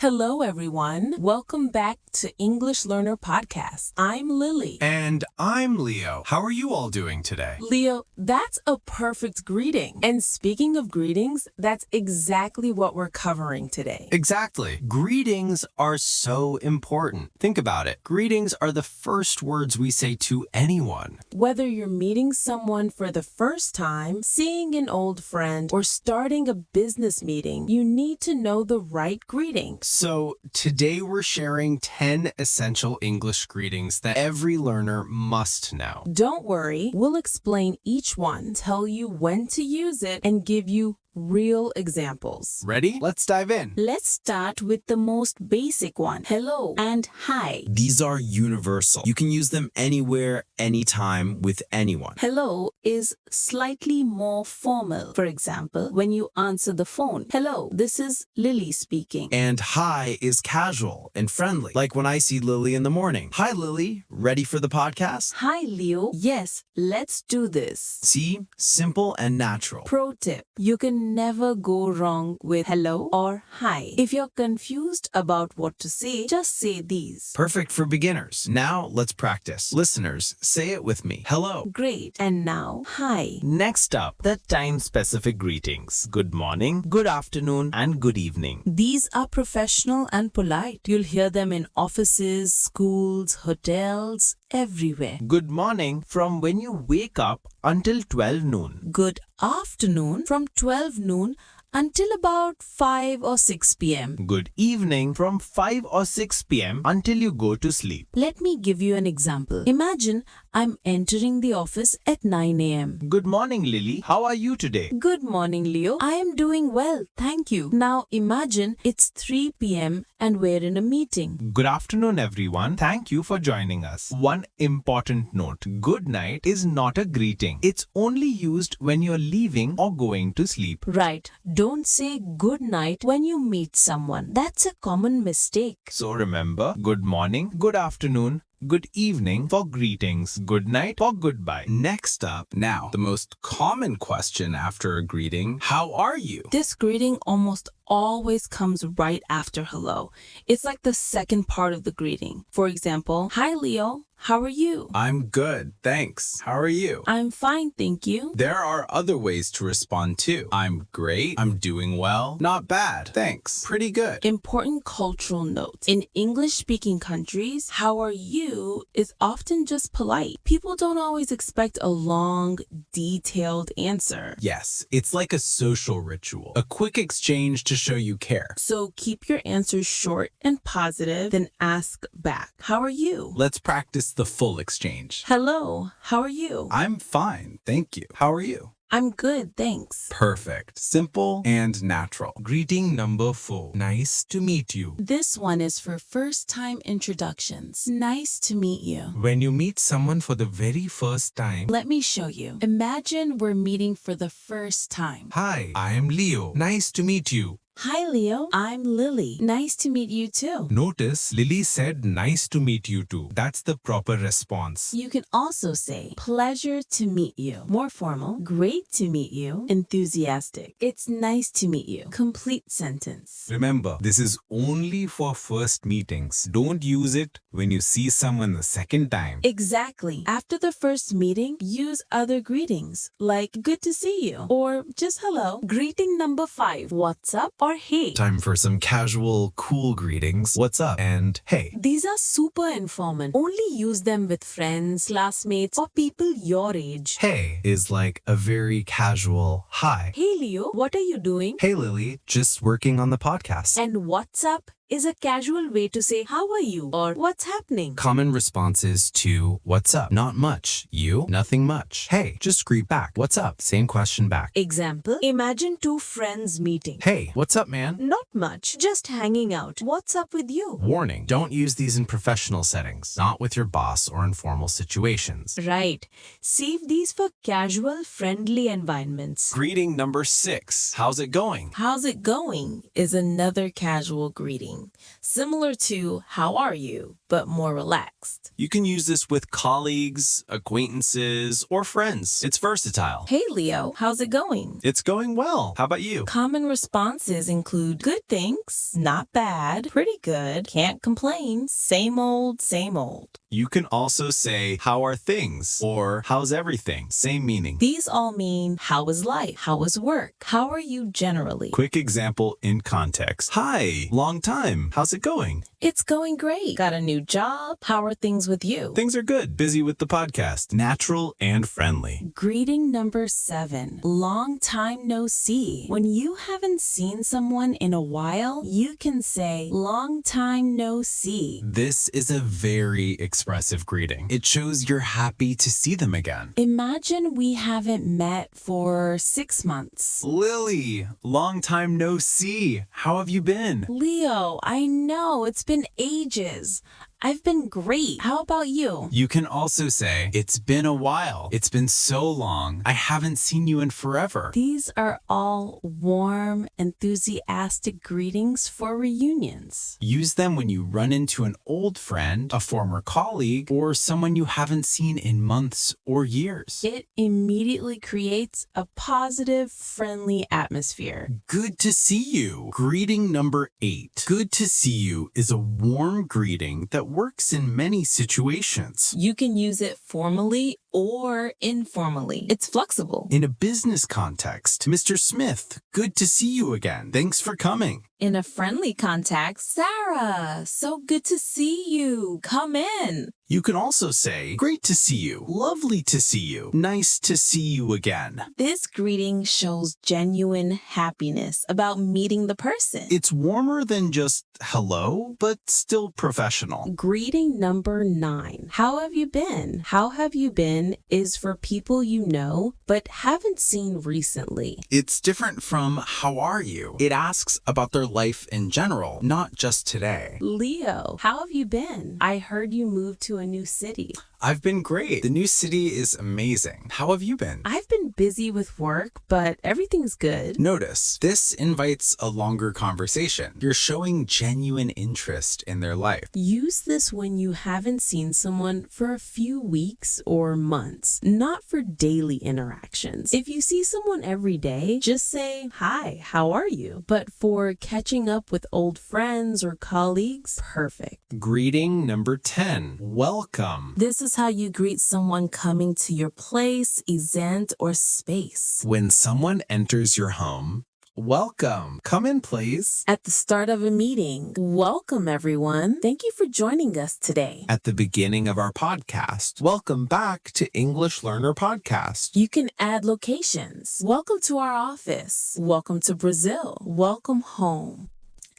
Hello, everyone. Welcome back to English Learner Podcast. I'm Lily. And I'm Leo. How are you all doing today? Leo, that's a perfect greeting. And speaking of greetings, that's exactly what we're covering today. Exactly. Greetings are so important. Think about it. Greetings are the first words we say to anyone. Whether you're meeting someone for the first time, seeing an old friend, or starting a business meeting, you need to know the right greetings. So today we're sharing 10 essential English greetings that every learner must know. Don't worry, we'll explain each one, tell you when to use it, and give you real examples. Ready? Let's dive in. Let's start with the most basic one, hello and hi. These are universal. You can use them anywhere, anytime, with anyone. Hello is slightly more formal. For example, when you answer the phone, hello, this is Lily speaking. And hi is casual and friendly. Like when I see Lily in the morning. Hi, Lily. Ready for the podcast? Hi, Leo. Yes, let's do this. See? Simple and natural. Pro tip, you can never go wrong with hello or hi. If you're confused about what to say, just say these. Perfect for beginners. Now let's practice. Listeners, say it with me. Hello. Great. And now, hi. Next up, the time-specific greetings. Good morning, good afternoon, and good evening. These are professional and polite. You'll hear them in offices, schools, hotels, everywhere. Good morning from when you wake up until 12 noon. Good afternoon from 12 noon until about 5 or 6 p.m. Good evening from 5 or 6 p.m. until you go to sleep. Let me give you an example. Imagine I'm entering the office at 9 a.m. Good morning, Lily. How are you today? Good morning, Leo. I am doing well, thank you. Now imagine it's 3 p.m. and we're in a meeting. Good afternoon, everyone. Thank you for joining us. One important note. Good night is not a greeting. It's only used when you're leaving or going to sleep. Right. Don't say good night when you meet someone. That's a common mistake. So remember, good morning, good afternoon, good evening for greetings, good night for goodbye. Next up, now, the most common question after a greeting, how are you? This greeting almost always comes right after hello. It's like the second part of the greeting. For example, hi Leo, how are you? I'm good, thanks. How are you? I'm fine, thank you. There are other ways to respond too. I'm great, I'm doing well, not bad, thanks, pretty good. Important cultural note. In English-speaking countries, how are you is often just polite. People don't always expect a long, detailed answer. Yes, it's like a social ritual, a quick exchange to show you care. So keep your answers short and positive, then ask back. How are you? Let's practice the full exchange. Hello, how are you? I'm fine, thank you. How are you? I'm good, thanks. Perfect. Simple and natural. Greeting number 4. Nice to meet you. This one is for first-time introductions. Nice to meet you. When you meet someone for the very first time, Let me show you. Imagine we're meeting for the first time. hi, I am Leo. Nice to meet you. Hi, Leo. I'm Lily. Nice to meet you too. Notice Lily said nice to meet you too. That's the proper response. You can also say pleasure to meet you. More formal. Great to meet you. Enthusiastic. It's nice to meet you. Complete sentence. Remember, this is only for first meetings. Don't use it when you see someone the second time. Exactly. After the first meeting, use other greetings like good to see you or just hello. Greeting number 5. What's up or hey. Time for some casual, cool greetings. What's up? And hey. These are super informal. Only use them with friends, classmates, or people your age. Hey is like a very casual hi. Hey Leo, what are you doing? Hey, Lily. Just working on the podcast. And what's up is a casual way to say how are you or what's happening. Common responses to what's up? Not much. You? Nothing much. Hey, just greet back. What's up? Same question back. Example, imagine two friends meeting. Hey, what's up, man? Not much, just hanging out. What's up with you? Warning, don't use these in professional settings, not with your boss or informal situations. Right. Save these for casual, friendly environments. Greeting number 6. How's it going? How's it going is another casual greeting. Similar to how are you? but more relaxed. You can use this with colleagues, acquaintances, or friends. It's versatile. Hey Leo, how's it going? It's going well. How about you? Common responses include good thanks, not bad, pretty good, can't complain, same old, same old. You can also say, how are things? Or how's everything? Same meaning. These all mean how is life? How is work? How are you generally? Quick example in context. Hi, long time. How's it going? It's going great. Got a new job? How are things with you? Things are good. Busy with the podcast. Natural and friendly. Greeting number 7. Long time no see. When you haven't seen someone in a while, you can say long time no see. This is a very expressive greeting. It shows you're happy to see them again. Imagine we haven't met for 6 months. Lily, long time no see. How have you been? Leo, I know it's been ages. I've been great. How about you? You can also say, it's been a while. It's been so long. I haven't seen you in forever. These are all warm, enthusiastic greetings for reunions. Use them when you run into an old friend, a former colleague, or someone you haven't seen in months or years. It immediately creates a positive, friendly atmosphere. Good to see you. Greeting number 8. Good to see you is a warm greeting that works in many situations. You can use it formally or informally. It's flexible. In a business context, Mr. Smith, good to see you again. Thanks for coming. In a friendly context, Sarah, so good to see you. Come in. You can also say, great to see you, lovely to see you, nice to see you again. This greeting shows genuine happiness about meeting the person. It's warmer than just hello, but still professional. Greeting number 9. How have you been? How have you been is for people you know but haven't seen recently. It's different from how are you? It asks about their life in general, not just today. Leo, how have you been? I heard you moved to a new city. I've been great. The new city is amazing. How have you been? I've been busy with work, but everything's good. Notice, this invites a longer conversation. You're showing genuine interest in their life. Use this when you haven't seen someone for a few weeks or months, not for daily interactions. If you see someone every day, just say, hi, how are you? But for catching up with old friends or colleagues, perfect. Greeting number 10. Welcome. This is how you greet someone coming to your place, event, or space. When someone enters your home, welcome. Come in, please. At the start of a meeting, welcome everyone. Thank you for joining us today. At the beginning of our podcast, welcome back to English Learner Podcast. You can add locations. Welcome to our office. Welcome to Brazil. Welcome home.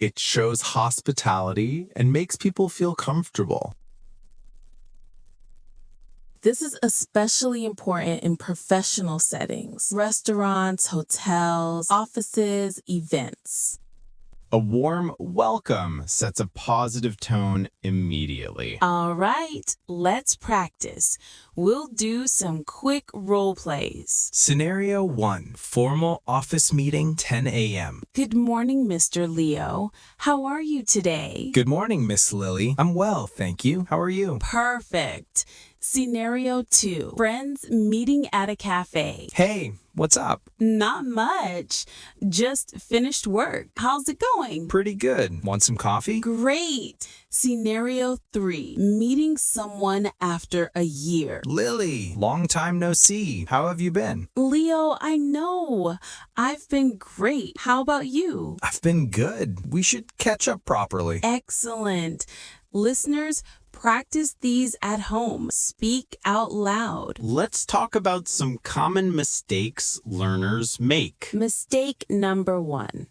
It shows hospitality and makes people feel comfortable. This is especially important in professional settings, restaurants, hotels, offices, events. A warm welcome sets a positive tone immediately. All right, let's practice. We'll do some quick role plays. Scenario 1. Formal office meeting, 10 a.m. Good morning, Mr. Leo. How are you today? Good morning, Miss Lily. I'm well, thank you. How are you? Perfect. Scenario 2. Friends meeting at a cafe. Hey, what's up? Not much. Just finished work. How's it going? Pretty good. Want some coffee? Great. Scenario 3. Meeting someone after a year. Lily, long time no see. How have you been? Leo, I know. I've been great. How about you? I've been good. We should catch up properly. Excellent. Listeners, practice these at home. Speak out loud. Let's talk about some common mistakes learners make. Mistake number 1.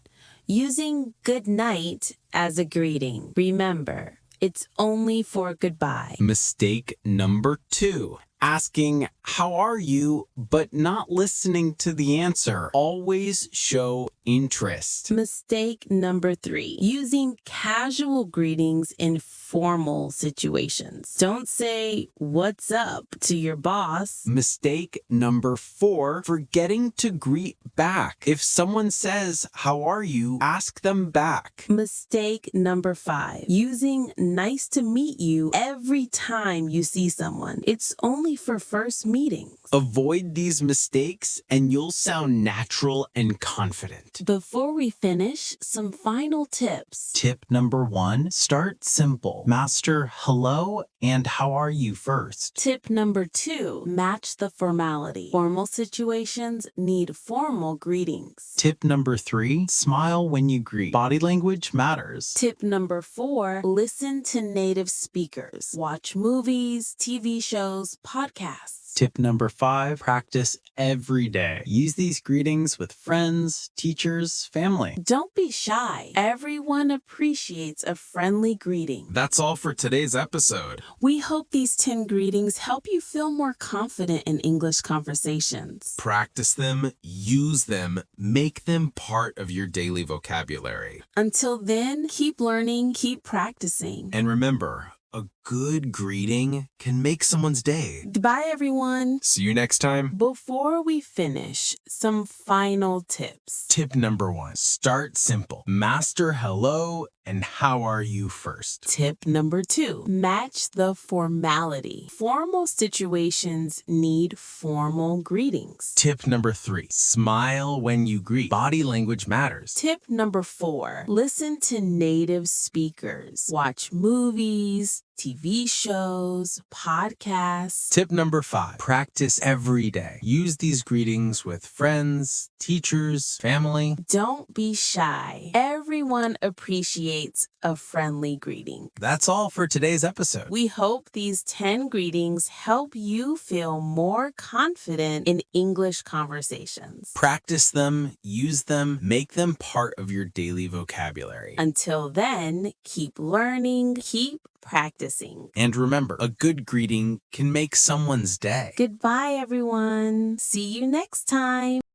Using good night as a greeting. Remember, it's only for goodbye. Mistake number 2. Asking, how are you, but not listening to the answer. Always show interest. Mistake number 3. Using casual greetings in formal situations. Don't say, "What's up?" to your boss. Mistake number 4, forgetting to greet back. If someone says, "How are you?" ask them back. Mistake number 5, using "nice to meet you" every time you see someone. It's only for first meetings. Avoid these mistakes and you'll sound natural and confident. Before we finish, some final tips. Tip number 1, start simple. Master hello and how are you first. Tip number 2, match the formality. Formal situations need formal greetings. Tip number 3, smile when you greet. Body language matters. Tip number 4, listen to native speakers. Watch movies, TV shows, podcasts. Tip number 5, practice every day. Use these greetings with friends, teachers, family. Don't be shy. Everyone appreciates a friendly greeting. That's all for today's episode. We hope these 10 greetings help you feel more confident in English conversations. Practice them, use them, make them part of your daily vocabulary. Until then, keep learning, keep practicing. And remember, a good greeting can make someone's day. Goodbye, everyone. See you next time. Before we finish, some final tips. Tip number 1, start simple. Master hello and how are you first. Tip number 2, match the formality. Formal situations need formal greetings. Tip number 3, smile when you greet. Body language matters. Tip number 4, listen to native speakers. Watch movies, TV shows, podcasts. Tip number 5, practice every day. Use these greetings with friends, teachers, family. Don't be shy. Everyone appreciates a friendly greeting. That's all for today's episode. We hope these 10 greetings help you feel more confident in English conversations. Practice them, use them, make them part of your daily vocabulary. Until then, keep learning, keep practicing. And remember, a good greeting can make someone's day. Goodbye, everyone. See you next time.